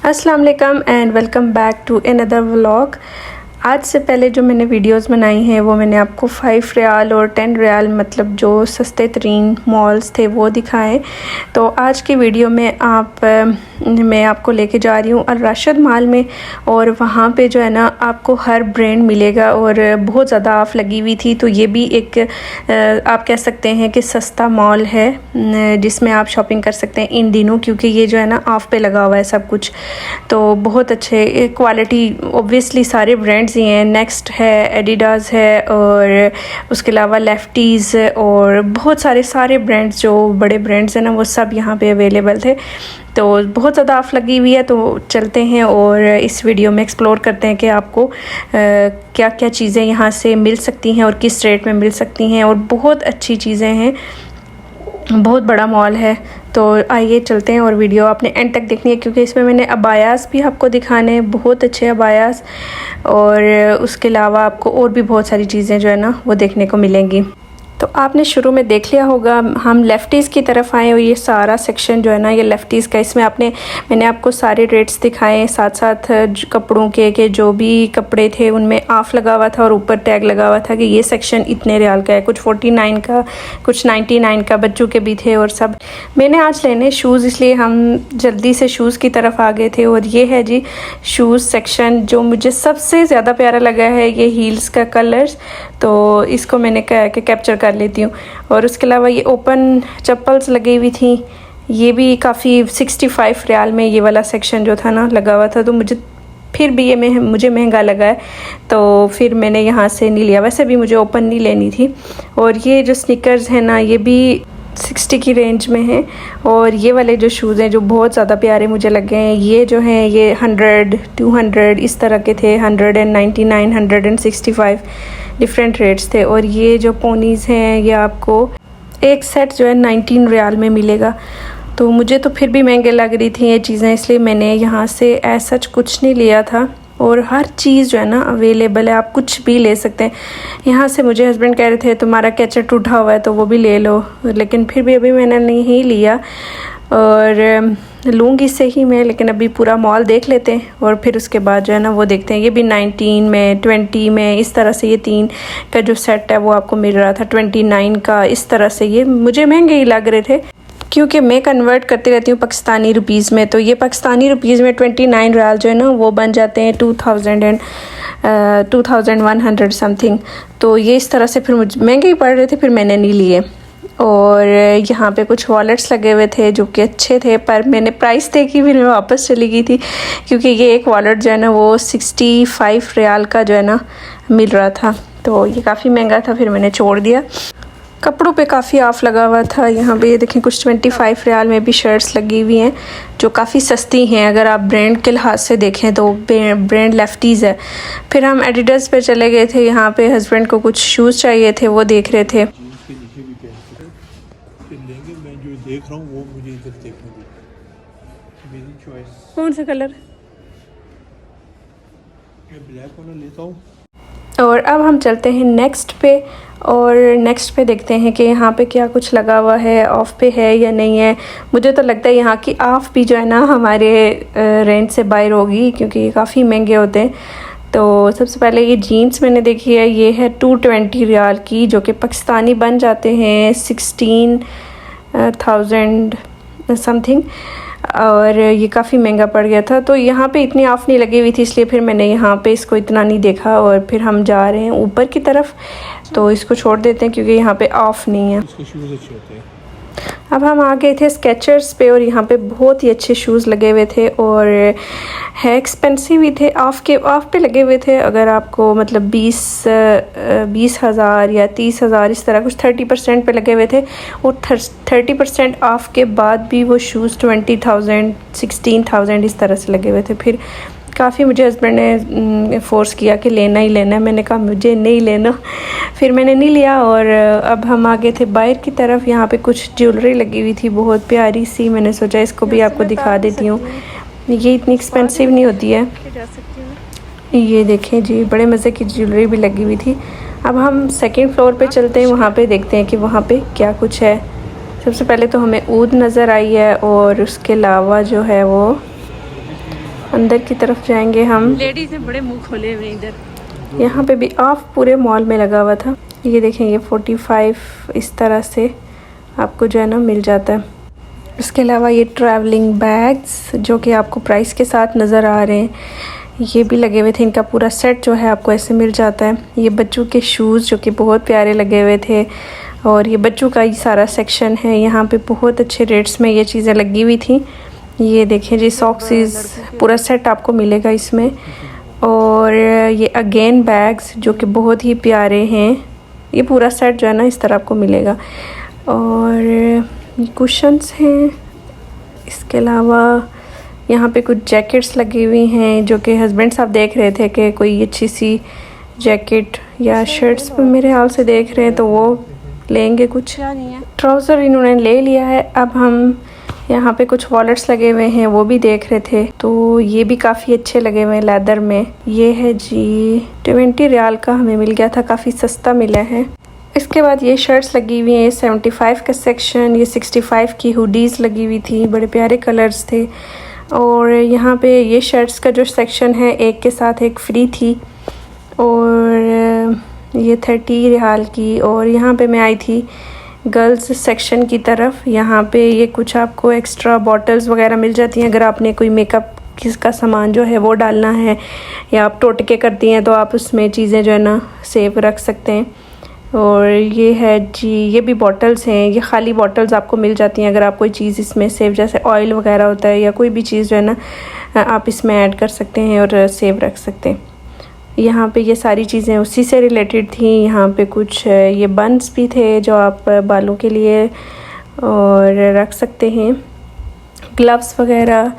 अस्सलाम वालेकुम and welcome back to another vlog. आज से पहले जो मैंने वीडियोस बनाई हैं वो मैंने आपको 5 रियाल और 10 रियाल मतलब जो सस्ते तरीन मॉल्स थे वो दिखाएं। तो आज की वीडियो में मैं आपको लेके जा रही हूँ अल राशिद मॉल में, और वहाँ पे जो है ना आपको हर ब्रांड मिलेगा और बहुत ज़्यादा ऑफ़ लगी हुई थी। तो ये भी एक आप कह सकते हैं कि सस्ता मॉल है जिसमें आप शॉपिंग कर सकते हैं इन दिनों, क्योंकि ये जो है ना ऑफ़ पे लगा हुआ है सब कुछ। तो बहुत अच्छे क्वालिटी ऑब्वियसली सारे ब्रांड्स ही हैं। नेक्स्ट है, एडिडास है, और उसके अलावा लेफ्टीज़ और बहुत सारे ब्रांड्स जो बड़े ब्रांड्स हैं ना वो सब यहाँ पे अवेलेबल थे। तो बहुत ज़्यादा ऑफ़ लगी हुई है। तो चलते हैं और इस वीडियो में एक्सप्लोर करते हैं कि आपको क्या क्या चीज़ें यहाँ से मिल सकती हैं और किस रेट में मिल सकती हैं, और बहुत अच्छी चीज़ें हैं। बहुत बड़ा मॉल है। तो आइए चलते हैं, और वीडियो आपने एंड तक देखनी है क्योंकि इसमें मैंने अबायास भी आपको दिखाने हैं, बहुत अच्छे अबायास, और उसके अलावा आपको और भी बहुत सारी चीज़ें जो है ना वो देखने को मिलेंगी। तो आपने शुरू में देख लिया होगा हम लेफ्टीज़ की तरफ आए, और ये सारा सेक्शन जो है ना ये लेफ्टीज़ का। इसमें मैंने आपको सारे रेट्स दिखाए, साथ साथ कपड़ों के जो भी कपड़े थे उनमें ऑफ़ लगा हुआ था और ऊपर टैग लगा हुआ था कि ये सेक्शन इतने रियाल का है। कुछ 49 का, कुछ 99 का, बच्चों के भी थे। और सब मैंने आज लेने शूज़, इसलिए हम जल्दी से शूज़ की तरफ आ गए थे। और ये है जी शूज़ सेक्शन। जो मुझे सबसे ज़्यादा प्यारा लगा है ये हील्स का कलर्स, तो इसको मैंने कहा कि कैप्चर कर लेती हूँ। और उसके अलावा ये ओपन चप्पल्स लगी हुई थी, ये भी काफ़ी 65 रियाल में ये वाला सेक्शन जो था ना लगा हुआ था। तो फिर भी ये मुझे महंगा लगा है, तो फिर मैंने यहाँ से नहीं लिया। वैसे भी मुझे ओपन नहीं लेनी थी। और ये जो स्नीकर्स हैं ना ये भी 60 की रेंज में है। और ये वाले जो शूज़ हैं जो बहुत ज़्यादा प्यारे मुझे लगे हैं, ये जो हैं ये 100, 200 इस तरह के थे। 199, 165 डिफरेंट रेट्स थे। और ये जो पोनीज़ हैं ये आपको एक सेट जो है 19 रियाल में मिलेगा। तो मुझे तो फिर भी महंगे लग रही थी ये चीज़ें, इसलिए मैंने यहाँ से एज सच कुछ नहीं लिया था। और हर चीज़ जो है ना अवेलेबल है, आप कुछ भी ले सकते हैं यहाँ से। मुझे हस्बैंड कह रहे थे तुम्हारा कैचर टूटा हुआ है तो वो भी ले लो, लेकिन फिर भी अभी मैंने नहीं लिया, और लूँगी से ही मैं। लेकिन अभी पूरा मॉल देख लेते हैं और फिर उसके बाद जो है ना वो देखते हैं। ये भी 19 में, 20 में, इस तरह से ये 3 का जो सेट है वो आपको मिल रहा था 29 का। इस तरह से ये मुझे महंगे ही लग रहे थे क्योंकि मैं कन्वर्ट करती रहती हूँ पाकिस्तानी रुपीज़ में। तो ये पाकिस्तानी रुपीज़ में 29 रियाल जो है ना वो बन जाते हैं 2100 समथिंग। तो ये इस तरह से फिर मुझे महंगे ही पड़ रहे थे, फिर मैंने नहीं लिए। और यहाँ पे कुछ वॉलेट्स लगे हुए थे जो कि अच्छे थे, पर मैंने प्राइस देखी फिर मैं वापस चली गई थी क्योंकि ये एक वॉलेट जो है ना वो 65 रियाल का जो है ना मिल रहा था। तो ये काफ़ी महंगा था, फिर मैंने छोड़ दिया। कपड़ों पे काफ़ी ऑफ लगा हुआ था। यहाँ पे ये देखें कुछ 25 रियाल में भी शर्ट्स लगी हुई हैं जो काफ़ी सस्ती हैं अगर आप ब्रांड के लिहाज से देखें तो। ब्रांड लेफ्टीज़ है। फिर हम एडिडास पे चले गए थे। यहाँ पे हस्बैंड को कुछ शूज़ चाहिए थे, वो देख रहे थे। देख रहा हूँ वो मुझे इधर देखने दो, मेरी चॉइस। कौन सा कलर? मैं ब्लैक वाला लेता हूँ। और अब हम चलते हैं नेक्स्ट पे, और नेक्स्ट पे देखते हैं कि यहाँ पे क्या कुछ लगा हुआ है, ऑफ़ पे है या नहीं है। मुझे तो लगता है यहाँ की ऑफ़ भी जो है ना हमारे रेंट से बाहर होगी क्योंकि ये काफ़ी महंगे होते हैं। तो सबसे पहले ये जीन्स मैंने देखी है, ये है 220 रियाल की, जो कि पाकिस्तानी बन जाते हैं 16,000 समथिंग। और ये काफ़ी महंगा पड़ गया था। तो यहाँ पे इतनी ऑफ़ नहीं लगी हुई थी, इसलिए फिर मैंने यहाँ पे इसको इतना नहीं देखा। और फिर हम जा रहे हैं ऊपर की तरफ, तो इसको छोड़ देते हैं क्योंकि यहाँ पे ऑफ़ नहीं है। इसके शूज़ अच्छे होते हैं। अब हम आ गए थे स्केचर्स पे, और यहाँ पे बहुत ही अच्छे शूज़ लगे हुए थे और है एक्सपेंसिव भी थे। ऑफ़ पे लगे हुए थे। अगर आपको मतलब 20,000 या 30,000 इस तरह कुछ 30% पे लगे हुए थे, और 30% ऑफ़ के बाद भी वो शूज़ 20,000, 16,000 इस तरह से लगे हुए थे। फिर काफ़ी मुझे हस्बैंड ने फ़ोर्स किया कि लेना ही लेना है। मैंने कहा मुझे नहीं लेना, फिर मैंने नहीं लिया। और अब हम आ गए थे बाहर की तरफ। यहाँ पे कुछ ज्वेलरी लगी हुई थी बहुत प्यारी सी, मैंने सोचा इसको भी आपको दिखा देती हूँ। ये इतनी एक्सपेंसिव नहीं होती है। ये देखें जी, बड़े मज़े की ज्वेलरी भी लगी हुई थी। अब हम सेकंड फ्लोर पे चलते हैं, वहाँ पे देखते हैं कि वहाँ पे क्या कुछ है। सबसे पहले तो हमें ऊद नज़र आई है, और उसके अलावा जो है वो अंदर की तरफ जाएंगे हम। लेडीज ने बड़े मुंह खोले हुए इधर। यहाँ पे भी ऑफ पूरे मॉल में लगा हुआ था। ये देखें, ये 45 इस तरह से आपको जो है ना मिल जाता है। इसके अलावा ये ट्रैवलिंग बैग्स जो कि आपको प्राइस के साथ नज़र आ रहे हैं, ये भी लगे हुए थे। इनका पूरा सेट जो है आपको ऐसे मिल जाता है। ये बच्चों के शूज़ जो कि बहुत प्यारे लगे हुए थे, और ये बच्चों का ही सारा सेक्शन है। यहाँ पे बहुत अच्छे रेट्स में ये चीज़ें लगी हुई थी। ये देखें जी, सॉक्सेस पूरा सेट आपको मिलेगा इसमें। और ये अगेन बैग्स जो कि बहुत ही प्यारे हैं। ये पूरा सेट जो है ना इस तरह आपको मिलेगा। और कुशन्स हैं। इसके अलावा यहाँ पे कुछ जैकेट्स लगी हुई हैं जो कि हस्बैंड साहब देख रहे थे कि कोई अच्छी सी जैकेट या शर्ट्स पे मेरे हाल से देख रहे हैं तो वो लेंगे। कुछ ट्राउज़र इन्होंने ले लिया है। अब हम यहाँ पे कुछ वॉलेट्स लगे हुए हैं वो भी देख रहे थे, तो ये भी काफ़ी अच्छे लगे हुए हैं लेदर में। ये है जी 20 रियाल का हमें मिल गया था, काफ़ी सस्ता मिला है। इसके बाद ये शर्ट्स लगी हुई हैं, 75 का सेक्शन। ये 65 की हुडीज़ लगी हुई थी, बड़े प्यारे कलर्स थे। और यहाँ पे ये शर्ट्स का जो सेक्शन है एक के साथ एक फ्री थी, और ये 30 रियाल की। और यहाँ पे मैं आई थी गर्ल्स सेक्शन की तरफ। यहाँ पे ये कुछ आपको एक्स्ट्रा बॉटल्स वगैरह मिल जाती हैं अगर आपने कोई मेकअप किसका सामान जो है वो डालना है, या आप टोटके करती हैं तो आप उसमें चीज़ें जो है ना सेव रख सकते हैं। और ये है जी, ये भी बॉटल्स हैं। ये खाली बॉटल्स आपको मिल जाती हैं अगर आप कोई चीज़ इसमें सेव, जैसे ऑयल वगैरह होता है या कोई भी चीज़ जो है ना आप इसमें ऐड कर सकते हैं और सेव रख सकते हैं। यहाँ पे ये सारी चीज़ें उसी से रिलेटेड थी। यहाँ पे कुछ ये बन्स भी थे जो आप बालों के लिए और रख सकते हैं, ग्लव्स वगैरह,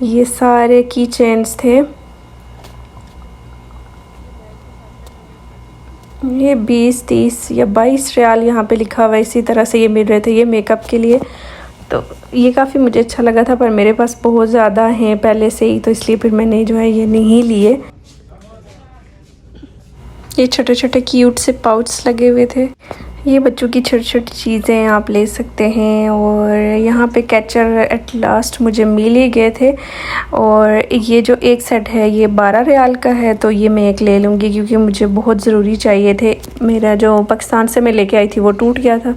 ये सारे की चेन्स थे। ये 20, 30 या 22 रियाल यहाँ पे लिखा हुआ है, इसी तरह से ये मिल रहे थे ये मेकअप के लिए। तो ये काफ़ी मुझे अच्छा लगा था, पर मेरे पास बहुत ज़्यादा हैं पहले से ही, तो इसलिए फिर मैंने जो है ये नहीं लिए। ये छोटे छोटे क्यूट से पाउच लगे हुए थे। ये बच्चों की छोटी छोटी चीज़ें आप ले सकते हैं। और यहाँ पे कैचर एट लास्ट मुझे मिल ही गए थे। और ये जो एक सेट है ये 12 रियाल का है, तो ये मैं एक ले लूँगी क्योंकि मुझे बहुत ज़रूरी चाहिए थे। मेरा जो पाकिस्तान से मैं लेके आई थी वो टूट गया था,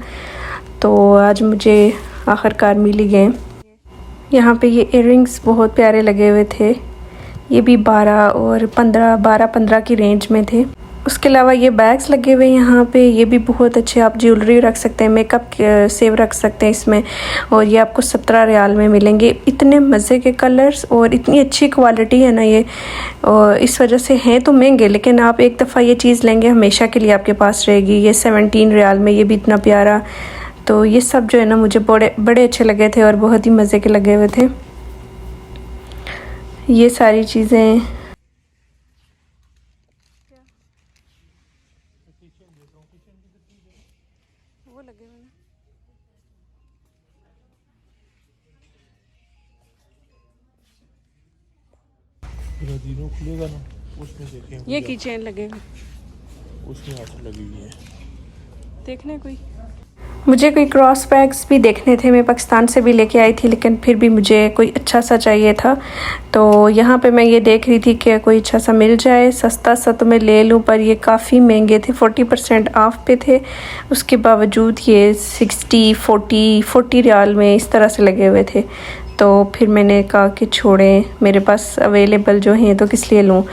तो आज मुझे आखिरकार मिल ही गए। यहाँ पे ये इयररिंग्स बहुत प्यारे लगे हुए थे। ये भी 12 और 15 की रेंज में थे। उसके अलावा ये बैग्स लगे हुए हैं यहाँ पे, ये भी बहुत अच्छे। आप ज्वेलरी रख सकते हैं, मेकअप सेव रख सकते हैं इसमें। और ये आपको 17 रियाल में मिलेंगे। इतने मज़े के कलर्स और इतनी अच्छी क्वालिटी है ना ये, और इस वजह से हैं तो महंगे, लेकिन आप एक दफ़ा ये चीज़ लेंगे हमेशा के लिए आपके पास रहेगी। ये 17 रियाल में, ये भी इतना प्यारा। तो ये सब जो है ना मुझे बड़े अच्छे लगे थे और बहुत ही मज़े के लगे हुए थे ये सारी चीज़ें। वो लगे हुए हैं दिनों खुलेगा ना, उसमें देखें। ये की चेन लगे हुए, उसमें आंसर लगी हुई है। देखने कोई मुझे कोई क्रॉस बैग्स भी देखने थे। मैं पाकिस्तान से भी लेके आई थी, लेकिन फिर भी मुझे कोई अच्छा सा चाहिए था। तो यहाँ पे मैं ये देख रही थी कि कोई अच्छा सा मिल जाए, सस्ता सा, तो मैं ले लूँ। पर ये काफ़ी महंगे थे, 40% ऑफ पे थे। उसके बावजूद ये 60, 40 रियाल में इस तरह से लगे हुए थे। तो फिर मैंने कहा कि छोड़ें, मेरे पास अवेलेबल जो हैं तो किस लिए लूँ।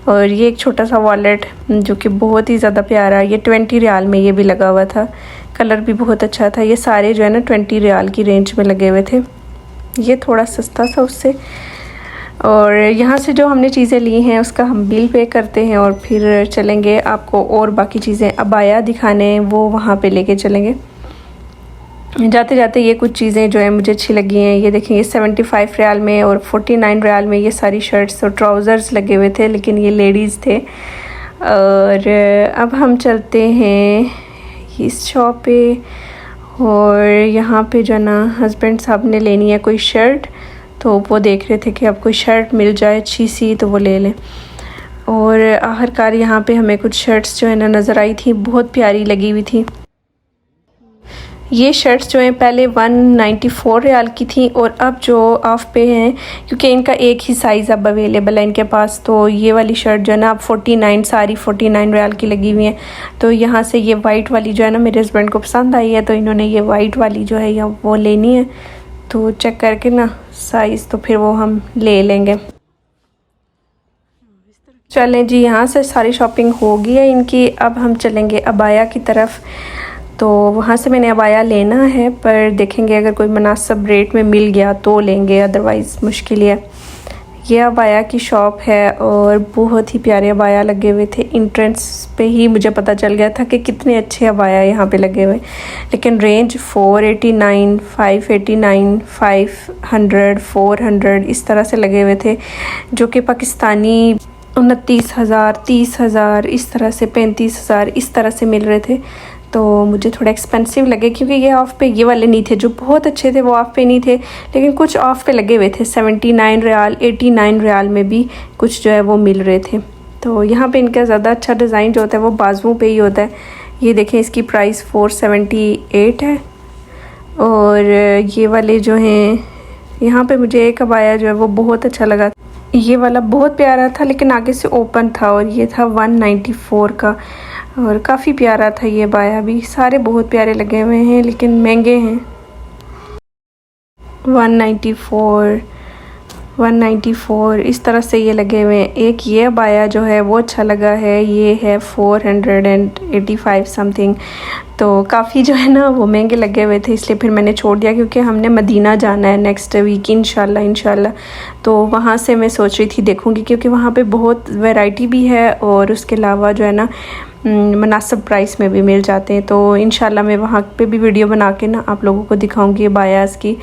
और ये एक छोटा सा वॉलेट जो कि बहुत ही ज़्यादा प्यारा, ये 20 रियाल में ये भी लगा हुआ था। कलर भी बहुत अच्छा था। ये सारे जो है ना 20 रियाल की रेंज में लगे हुए थे। ये थोड़ा सस्ता था उससे। और यहाँ से जो हमने चीज़ें ली हैं उसका हम बिल पे करते हैं और फिर चलेंगे आपको और बाकी चीज़ें अबाया दिखाने, वो वहाँ पे लेके चलेंगे। जाते जाते ये कुछ चीज़ें जो है मुझे अच्छी लगी हैं। ये देखें, ये 75 रियाल में और 49 रियाल में ये सारी शर्ट्स और ट्राउज़र्स लगे हुए थे, लेकिन ये लेडीज़ थे। और अब हम चलते हैं इस शॉप पे। और यहाँ पे जो ना हस्बैंड साहब ने लेनी है कोई शर्ट, तो वो देख रहे थे कि अब कोई शर्ट मिल जाए अच्छी सी तो वो ले लें। और आखिरकार यहाँ पे हमें कुछ शर्ट्स जो है ना नज़र आई थी, बहुत प्यारी लगी हुई थी। ये शर्ट्स जो हैं पहले 194 रियाल की थी और अब जो ऑफ पे हैं, क्योंकि इनका एक ही साइज़ अब अवेलेबल है इनके पास, तो ये वाली शर्ट जो है ना अब 49 सारी 49 रियाल की लगी हुई है। तो यहाँ से ये वाइट वाली जो है ना मेरे हस्बैंड को पसंद आई है, तो इन्होंने ये वाइट वाली जो है या वो लेनी है, तो चेक करके ना साइज़ तो फिर वो हम ले लेंगे। चलें जी, यहाँ से सारी शॉपिंग हो गई है इनकी। अब हम चलेंगे अबाया की तरफ। तो वहाँ से मैंने अबाया लेना है, पर देखेंगे अगर कोई मुनासिब रेट में मिल गया तो लेंगे, अदरवाइज़ मुश्किल है। ये अबाया की शॉप है और बहुत ही प्यारे अबाया लगे हुए थे। एंट्रेंस पे ही मुझे पता चल गया था कि कितने अच्छे अबाया यहाँ पे लगे हुए, लेकिन रेंज 489, 589, 500, 400 इस तरह से लगे हुए थे, जो कि पाकिस्तानी 29,000, 30,000 इस तरह से, 35,000 इस तरह से मिल रहे थे। तो मुझे थोड़ा एक्सपेंसिव लगे, क्योंकि ये ऑफ़ पे ये वाले नहीं थे, जो बहुत अच्छे थे वो ऑफ़ पे नहीं थे, लेकिन कुछ ऑफ़ पे लगे हुए थे। 79 रियाल, 89 रियाल में भी कुछ जो है वो मिल रहे थे। तो यहाँ पे इनका ज़्यादा अच्छा डिज़ाइन जो होता है वो बाजुओं पे ही होता है। ये देखें, इसकी प्राइस 478 है। और ये वाले जो हैं, यहाँ पे मुझे एक अबाया जो है वो बहुत अच्छा लगा। ये वाला बहुत प्यारा था, लेकिन आगे से ओपन था, और ये था 194 का, और काफ़ी प्यारा था ये अबाया भी। सारे बहुत प्यारे लगे हुए हैं, लेकिन महंगे हैं। 194 इस तरह से ये लगे हुए हैं। एक ये अबाया जो है वो अच्छा लगा है, ये है 485 समथिंग। तो काफ़ी जो है ना वो महंगे लगे हुए थे, इसलिए फिर मैंने छोड़ दिया, क्योंकि हमने मदीना जाना है नेक्स्ट वीक इंशाल्लाह। तो वहाँ से मैं सोच रही थी देखूँगी, क्योंकि वहाँ पे बहुत वैरायटी भी है, और उसके अलावा जो है ना मुनासिब प्राइस में भी मिल जाते हैं। तो इंशाल्लाह मैं वहाँ पे भी वीडियो बना के ना आप लोगों को दिखाऊँगी अबायास की।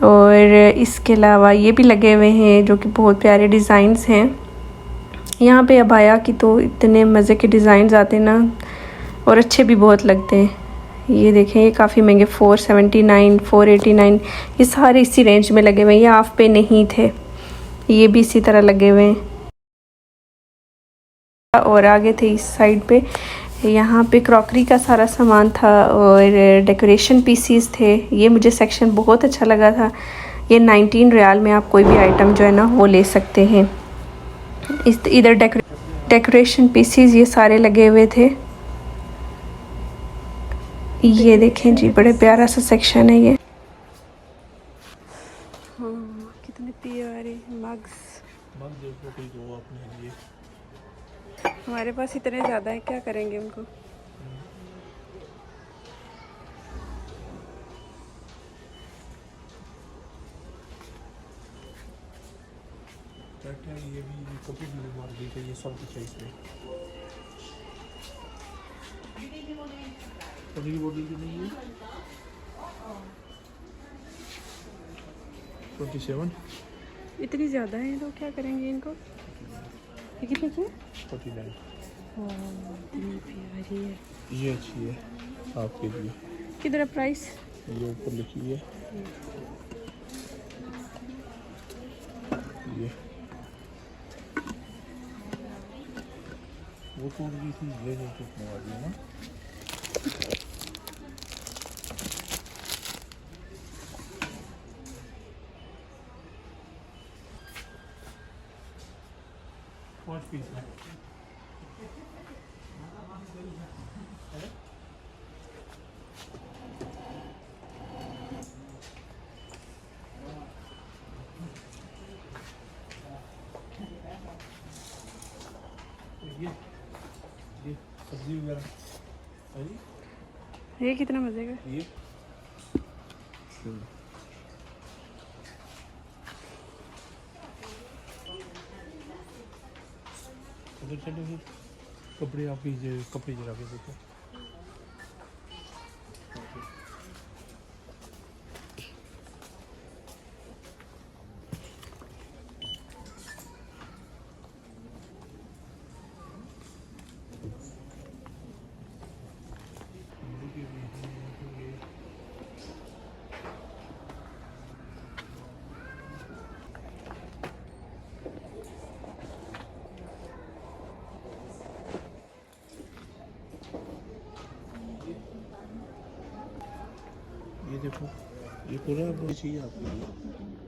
और इसके अलावा ये भी लगे हुए हैं, जो कि बहुत प्यारे डिज़ाइंस हैं। यहाँ पे अबाया की तो इतने मज़े के डिज़ाइंस आते हैं ना, और अच्छे भी बहुत लगते हैं। ये देखें, ये काफ़ी महंगे 479, 489 ये सारे इसी रेंज में लगे हुए हैं। ये ऑफ पे नहीं थे, ये भी इसी तरह लगे हुए हैं। और आगे थे इस साइड पे, यहाँ पे क्रॉकरी का सारा सामान था और डेकोरेशन पीसीस थे। ये मुझे सेक्शन बहुत अच्छा लगा था। ये 19 रियाल में आप कोई भी आइटम जो है ना वो ले सकते हैं। इधर डेकोरेशन पीसीस ये सारे लगे हुए थे। ये देखें जी, बड़े प्यारा सा सेक्शन है ये। हाँ, कितने प्यारे मग्स। मग देखो कोई दो अपने लिए। हमारे पास इतने ज़्यादा है, क्या करेंगे उनको। ये भी कॉपी भी मार दी थी, ये सब कुछ है इसमें। पानी की बोतल की नहीं है। 27 इतनी ज़्यादा है तो क्या करेंगे इनको। ये कितने की? 49। इतनी प्यारी है। ये अच्छी है आपके लिए। किधर है प्राइस? ये ऊपर लिखी है। ये वो टूट गई थी, ये जो टूटने वाली है ना। पाँच पीस है। ये सब्जी वगैरह है जी। ये कितना मजे का। ये उधर चलो फिर, कपड़े आपकी कपड़े जरा के देखो। देखो, ये पूरा वो चाहिए आपको।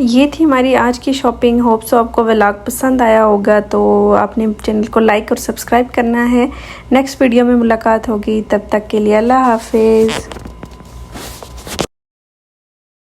ये थी हमारी आज की शॉपिंग। होप सो आपको व्लॉग पसंद आया होगा, तो आपने चैनल को लाइक और सब्सक्राइब करना है। नेक्स्ट वीडियो में मुलाकात होगी, तब तक के लिए अल्लाह हाफिज़।